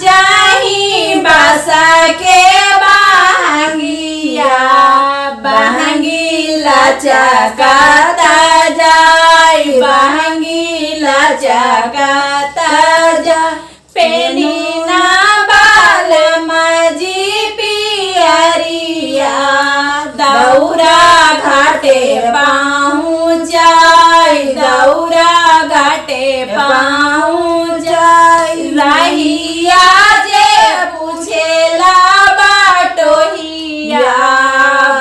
चाही बासा के बहंगिया बहंगी लचकाता जाय बहंगी लचकाता जाय पेनी ना बाल मजी पियरिया दौरा घाटे पहुँच जाय दौरा घाटे पहुँच जाय रहिया जे पूछेला बाटोहिया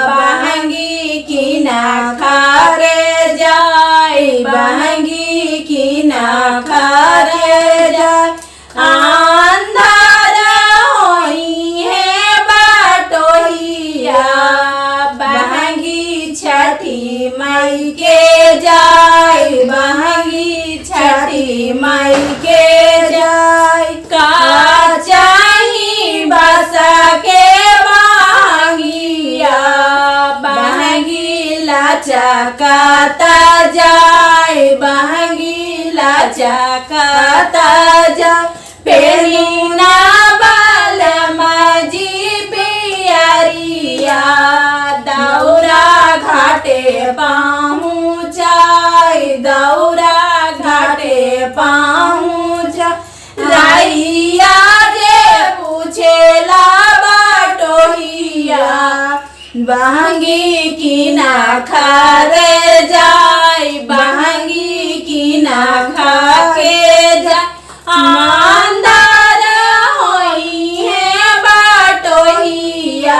बहंगी की ना खारे जाय बहंगी की ना खारे जाय अंधार होई है बाटोहिया बहंगी छठी मई के जाय बहंगी छठी मई के जाय का चाही बसा के बहंगिया बहंगी लचकाता जाय बहंगी लचकाता जाय पेरीना बाल मजी पियरिया दौरा घाटे पहुँच जाय दौरा घाटे पहुँच रहिया जे पूछेला बाटोहिया बहंगी की ना खारे जाय बहंगी की ना खाके जाय अंधार होई है बाटोहिया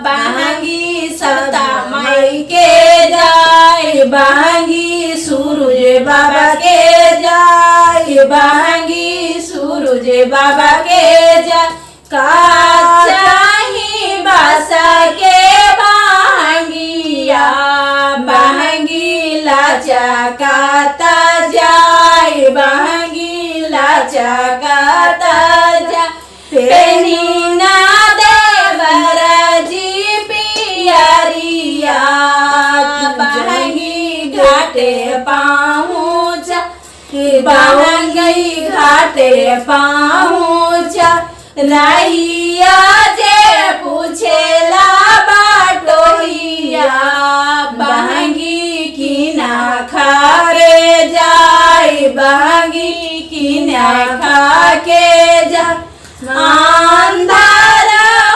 बहंगी सदा मई के जाय बहंगी सूरज बाबा के जाय बहंगी सूरज बाबा के जाय का चाही बसा के बहंगिया बहंगी लचकाता जाय बहंगी लचकाता जाय पेनी ना देवर जी पियरिया बहंगी घाटे पहुँच बहंगी घाटे पहुँच रहिया जे पूछेला बाटोहिया बहंगी की ना खारे जाय बहंगी की ना खाके जाय अंधार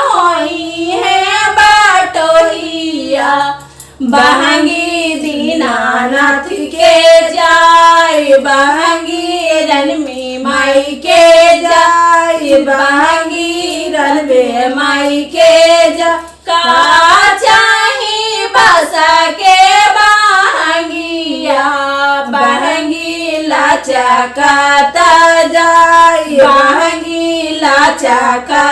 होई है बाटोहिया बहंगी दीनानाथ के जाय बहंगी रनमी माई के जाय बहंगी रनबे माई के जाय का चाही बसा के बहंगिया बहंगी लचकाता जाय बहंगी लचकाता